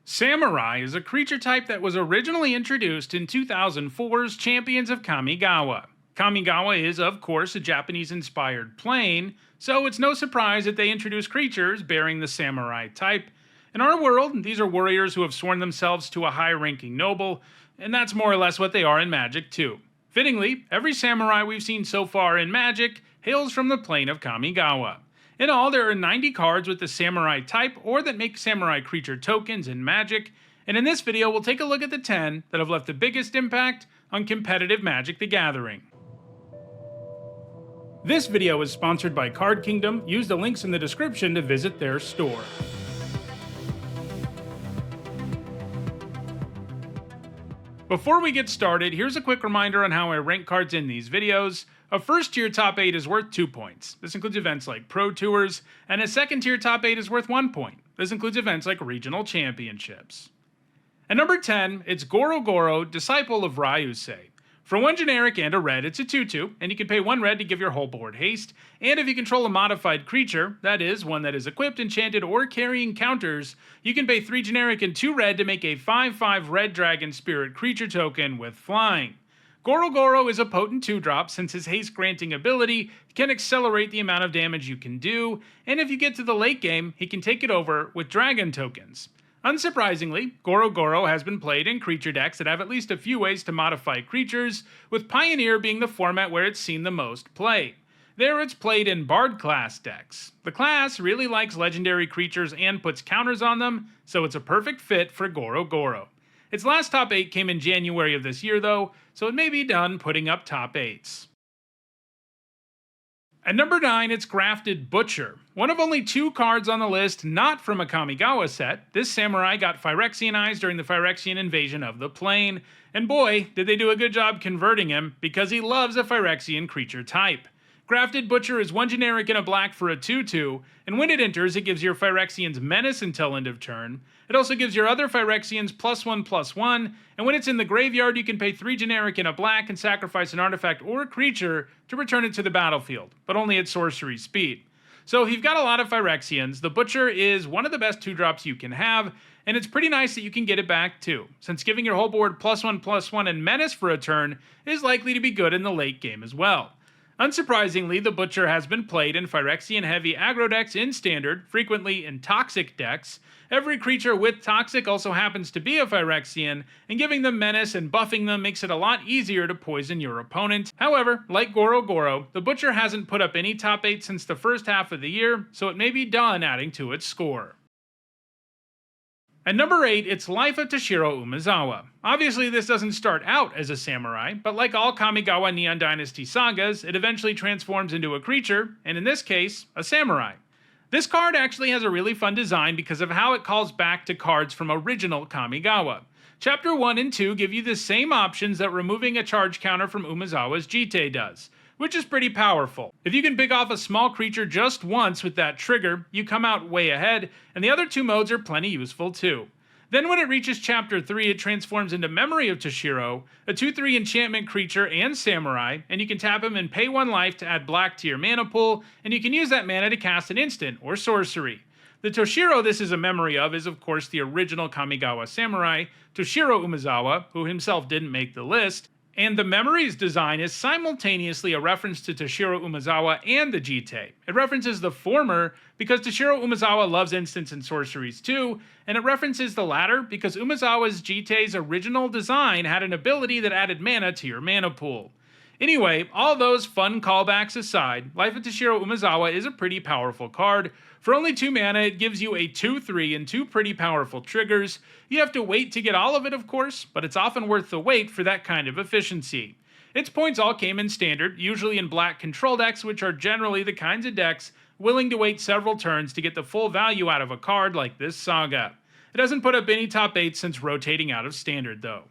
Samurai is a creature type that was originally introduced in 2004's Champions of Kamigawa. Kamigawa is, of course, a Japanese-inspired plane, so it's no surprise that they introduce creatures bearing the samurai type. In our world, these are warriors who have sworn themselves to a high-ranking noble, and that's more or less what they are in Magic too. Fittingly, every samurai we've seen so far in Magic hails from the plane of Kamigawa. In all, there are 90 cards with the samurai type or that make samurai creature tokens in Magic, and in this video we'll take a look at the 10 that have left the biggest impact on competitive Magic the Gathering. This video is sponsored by Card Kingdom. Use the links in the description to visit their store. Before we get started, here's a quick reminder on how I rank cards in these videos. A first tier top 8 is worth 2 points. This includes events like Pro Tours, and a second tier top 8 is worth 1 point. This includes events like Regional Championships. At number 10, it's Goro-Goro, Disciple of Ryusei. For 1 generic and a red, it's a 2/2, and you can pay 1 red to give your whole board haste, and if you control a modified creature, that is, one that is equipped, enchanted, or carrying counters, you can pay 3 generic and 2 red to make a 5/5 red dragon spirit creature token with flying. Goro-Goro is a potent 2-drop since his haste-granting ability can accelerate the amount of damage you can do, and if you get to the late game, he can take it over with dragon tokens. Unsurprisingly, Goro-Goro has been played in creature decks that have at least a few ways to modify creatures, with Pioneer being the format where it's seen the most play. There it's played in Bard class decks. The class really likes legendary creatures and puts counters on them, so it's a perfect fit for Goro-Goro. Its last top 8 came in January of this year though, so it may be done putting up top 8s. At number 9, it's Grafted Butcher. One of only 2 cards on the list not from a Kamigawa set, this samurai got Phyrexianized during the Phyrexian invasion of the plane, and boy, did they do a good job converting him, because he loves a Phyrexian creature type. Grafted Butcher is 1 generic and a black for a 2/2, and when it enters, it gives your Phyrexians menace until end of turn. It also gives your other Phyrexians +1/+1, and when it's in the graveyard, you can pay 3 generic and a black and sacrifice an artifact or a creature to return it to the battlefield, but only at sorcery speed. So if you've got a lot of Phyrexians, the Butcher is one of the best 2-drops you can have, and it's pretty nice that you can get it back too, since giving your whole board +1/+1 and menace for a turn is likely to be good in the late game as well. Unsurprisingly, the Butcher has been played in Phyrexian-heavy aggro decks in Standard, frequently in Toxic decks. Every creature with Toxic also happens to be a Phyrexian, and giving them menace and buffing them makes it a lot easier to poison your opponent. However, like Goro-Goro, the Butcher hasn't put up any top 8 since the first half of the year, so it may be done adding to its score. At number 8, it's Life of Toshiro Umezawa. Obviously this doesn't start out as a samurai, but like all Kamigawa Neon Dynasty sagas, it eventually transforms into a creature, and in this case, a samurai. This card actually has a really fun design because of how it calls back to cards from original Kamigawa. Chapter 1 and 2 give you the same options that removing a charge counter from Umezawa's Jite does, which is pretty powerful. If you can pick off a small creature just once with that trigger, you come out way ahead, and the other 2 modes are plenty useful too. Then when it reaches Chapter 3, it transforms into Memory of Toshiro, a 2/3 enchantment creature and samurai, and you can tap him and pay 1 life to add black to your mana pool, and you can use that mana to cast an instant or sorcery. The Toshiro this is a memory of is of course the original Kamigawa samurai, Toshiro Umezawa, who himself didn't make the list, and the Memories design is simultaneously a reference to Toshiro Umezawa and the Jite. It references the former because Toshiro Umezawa loves instants and sorceries too, and it references the latter because Umezawa's Jite's original design had an ability that added mana to your mana pool. Anyway, all those fun callbacks aside, Life of Toshiro Umezawa is a pretty powerful card. For only 2 mana, it gives you a 2/3 and 2 pretty powerful triggers. You have to wait to get all of it, of course, but it's often worth the wait for that kind of efficiency. Its points all came in Standard, usually in black control decks, which are generally the kinds of decks willing to wait several turns to get the full value out of a card like this saga. It hasn't put up any top 8 since rotating out of Standard though.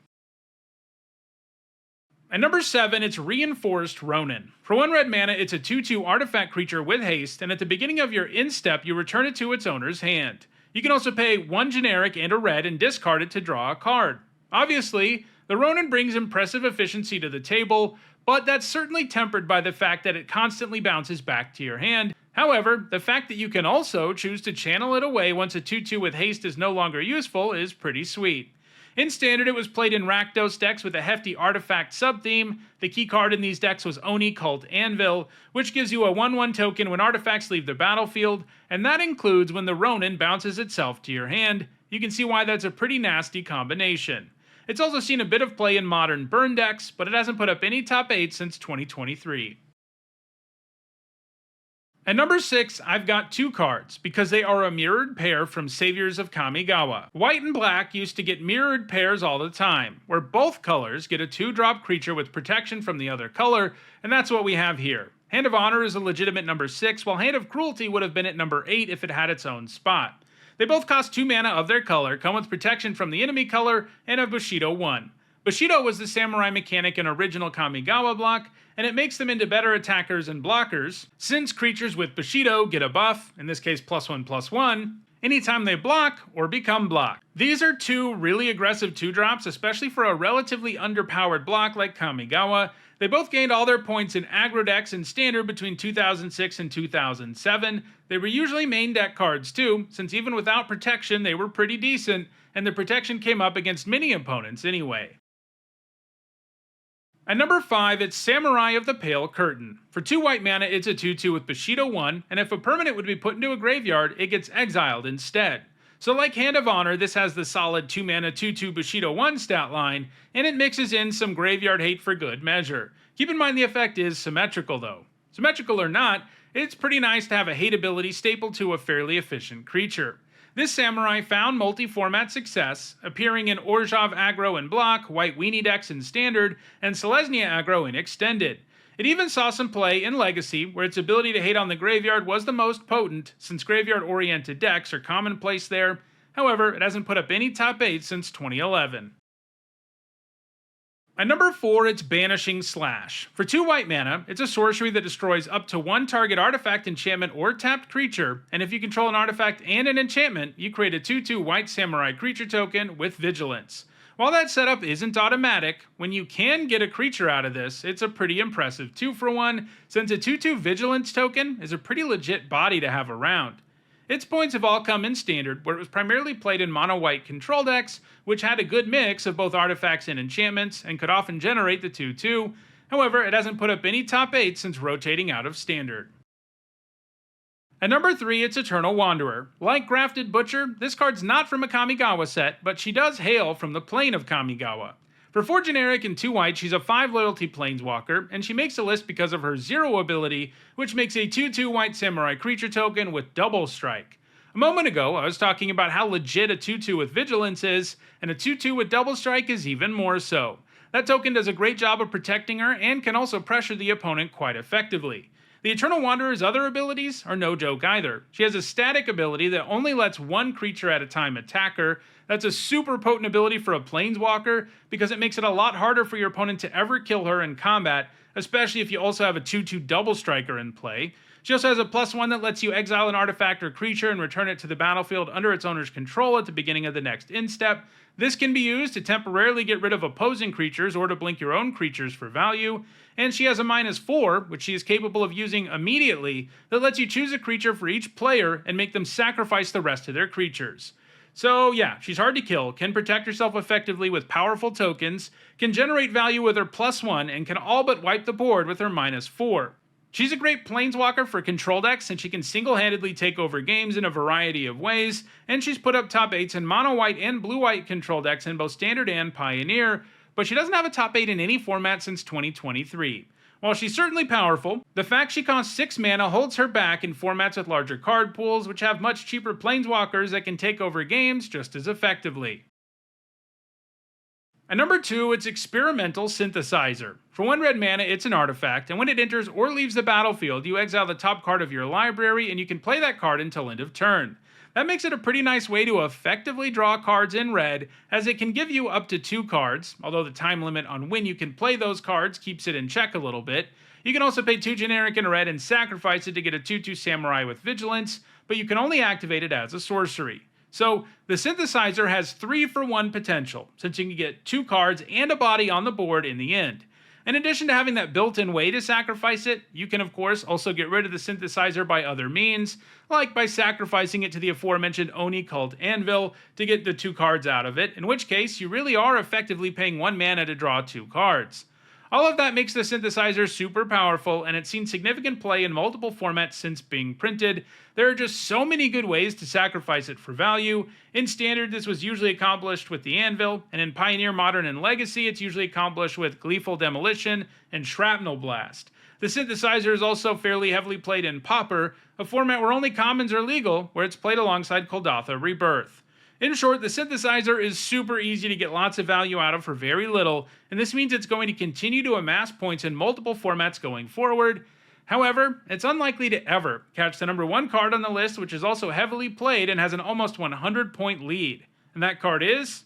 At number 7, it's Reinforced Ronin. For 1 red mana, it's a 2/2 artifact creature with haste, and at the beginning of your end step, you return it to its owner's hand. You can also pay 1 generic and a red and discard it to draw a card. Obviously, the Ronin brings impressive efficiency to the table, but that's certainly tempered by the fact that it constantly bounces back to your hand. However, the fact that you can also choose to channel it away once a 2/2 with haste is no longer useful is pretty sweet. In Standard, it was played in Rakdos decks with a hefty artifact sub-theme. The key card in these decks was Oni Cult Anvil, which gives you a 1/1 token when artifacts leave the battlefield, and that includes when the Ronin bounces itself to your hand. You can see why that's a pretty nasty combination. It's also seen a bit of play in modern burn decks, but it hasn't put up any top 8 since 2023. At number 6, I've got two cards, because they are a mirrored pair from Saviors of Kamigawa. White and black used to get mirrored pairs all the time, where both colors get a 2-drop creature with protection from the other color, and that's what we have here. Hand of Honor is a legitimate number 6, while Hand of Cruelty would have been at number 8 if it had its own spot. They both cost 2 mana of their color, come with protection from the enemy color, and have Bushido 1. Bushido was the samurai mechanic in original Kamigawa block, and it makes them into better attackers and blockers, since creatures with Bushido get a buff, in this case +1/+1, anytime they block or become blocked. These are two really aggressive 2-drops, especially for a relatively underpowered block like Kamigawa. They both gained all their points in aggro decks in Standard between 2006 and 2007. They were usually main deck cards too, since even without protection they were pretty decent, and the protection came up against many opponents anyway. At number 5, it's Samurai of the Pale Curtain. For 2 white mana, it's a 2/2 with Bushido 1, and if a permanent would be put into a graveyard, it gets exiled instead. So like Hand of Honor, this has the solid 2 mana 2/2 Bushido 1 stat line, and it mixes in some graveyard hate for good measure. Keep in mind the effect is symmetrical though. Symmetrical or not, it's pretty nice to have a hate ability stapled to a fairly efficient creature. This samurai found multi-format success, appearing in Orzhov aggro in block, White Weenie decks in Standard, and Selesnya aggro in Extended. It even saw some play in Legacy, where its ability to hate on the graveyard was the most potent, since graveyard-oriented decks are commonplace there. However, it hasn't put up any top 8 since 2011. At number 4, it's Banishing Slash. For 2 white mana, it's a sorcery that destroys up to 1 target artifact, enchantment, or tapped creature, and if you control an artifact and an enchantment, you create a 2/2 white samurai creature token with Vigilance. While that setup isn't automatic, when you can get a creature out of this, it's a pretty impressive 2-for-1, since a 2/2 Vigilance token is a pretty legit body to have around. Its points have all come in Standard, where it was primarily played in mono-white control decks, which had a good mix of both artifacts and enchantments, and could often generate the 2/2. However, it hasn't put up any top 8 since rotating out of Standard. At number 3, it's Eternal Wanderer. Like Grafted Butcher, this card's not from a Kamigawa set, but she does hail from the plane of Kamigawa. For 4 generic and 2 white, she's a 5 loyalty planeswalker, and she makes the list because of her 0 ability, which makes a 2/2 white samurai creature token with double strike. A moment ago, I was talking about how legit a 2/2 with Vigilance is, and a 2/2 with double strike is even more so. That token does a great job of protecting her, and can also pressure the opponent quite effectively. The Eternal Wanderer's other abilities are no joke either. She has a static ability that only lets 1 creature at a time attack her. That's a super potent ability for a planeswalker, because it makes it a lot harder for your opponent to ever kill her in combat, especially if you also have a 2/2 double striker in play. She also has a +1 that lets you exile an artifact or creature and return it to the battlefield under its owner's control at the beginning of the next instep. This can be used to temporarily get rid of opposing creatures or to blink your own creatures for value. And she has a -4, which she is capable of using immediately, that lets you choose a creature for each player and make them sacrifice the rest of their creatures. So yeah, she's hard to kill, can protect herself effectively with powerful tokens, can generate value with her +1, and can all but wipe the board with her -4. She's a great planeswalker for control decks, and she can single-handedly take over games in a variety of ways, and she's put up top 8s in mono-white and blue-white control decks in both Standard and Pioneer, but she doesn't have a top 8 in any format since 2023. While she's certainly powerful, the fact she costs 6 mana holds her back in formats with larger card pools, which have much cheaper planeswalkers that can take over games just as effectively. At number 2, it's Experimental Synthesizer. For 1 red mana, it's an artifact, and when it enters or leaves the battlefield, you exile the top card of your library, and you can play that card until end of turn. That makes it a pretty nice way to effectively draw cards in red, as it can give you up to 2 cards, although the time limit on when you can play those cards keeps it in check a little bit. You can also pay 2 generic and a red and sacrifice it to get a 2/2 samurai with Vigilance, but you can only activate it as a sorcery. So, the Synthesizer has 3-for-1 potential, since you can get 2 cards and a body on the board in the end. In addition to having that built-in way to sacrifice it, you can of course also get rid of the synthesizer by other means, like by sacrificing it to the aforementioned Oni called Anvil to get the 2 cards out of it, in which case you really are effectively paying 1 mana to draw 2 cards. All of that makes the synthesizer super powerful, and it's seen significant play in multiple formats since being printed. There are just so many good ways to sacrifice it for value. In Standard, this was usually accomplished with the Anvil, and in Pioneer, Modern, and Legacy, it's usually accomplished with Gleeful Demolition and Shrapnel Blast. The synthesizer is also fairly heavily played in Pauper, a format where only commons are legal, where it's played alongside Kuldotha Rebirth. In short, the synthesizer is super easy to get lots of value out of for very little, and this means it's going to continue to amass points in multiple formats going forward. However, it's unlikely to ever catch the number 1 card on the list, which is also heavily played and has an almost 100-point lead. And that card is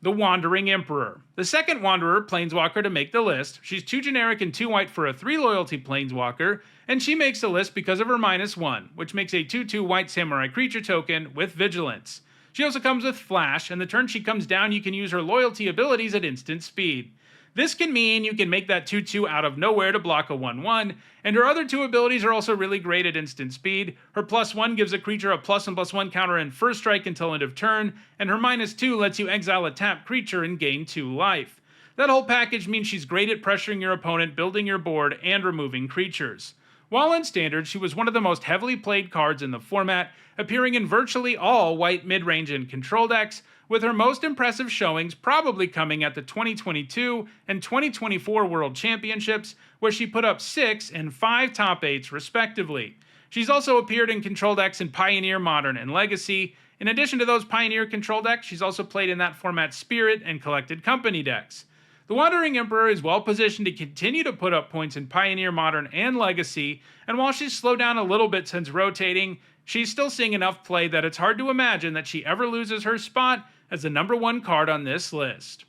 the Wandering Emperor. The second Wanderer Planeswalker to make the list. She's 2 generic and 2 white for a 3 loyalty Planeswalker, and she makes the list because of her -1, which makes a 2/2 white samurai creature token with Vigilance. She also comes with Flash, and the turn she comes down you can use her loyalty abilities at instant speed. This can mean you can make that 2/2 out of nowhere to block a 1/1, and her other 2 abilities are also really great at instant speed. Her +1 gives a creature a +1/+1 counter in first strike until end of turn, and her -2 lets you exile a tapped creature and gain 2 life. That whole package means she's great at pressuring your opponent, building your board, and removing creatures. While in Standard, she was one of the most heavily played cards in the format, appearing in virtually all white mid-range and control decks, with her most impressive showings probably coming at the 2022 and 2024 World Championships, where she put up 6 and 5 top 8s respectively. She's also appeared in control decks in Pioneer, Modern, and Legacy. In addition to those Pioneer control decks, she's also played in that format's Spirit and Collected Company decks. The Wandering Emperor is well positioned to continue to put up points in Pioneer, Modern, and Legacy, and while she's slowed down a little bit since rotating, she's still seeing enough play that it's hard to imagine that she ever loses her spot as the number 1 card on this list.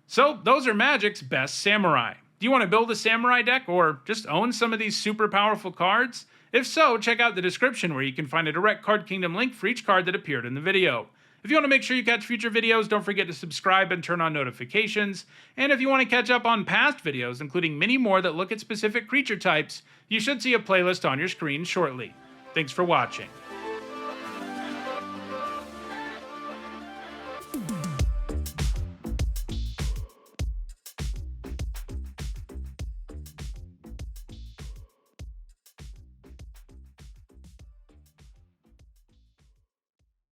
So, those are Magic's best samurai. Do you want to build a samurai deck, or just own some of these super powerful cards? If so, check out the description where you can find a direct Card Kingdom link for each card that appeared in the video. If you want to make sure you catch future videos, don't forget to subscribe and turn on notifications. And if you want to catch up on past videos, including many more that look at specific creature types, you should see a playlist on your screen shortly. Thanks for watching.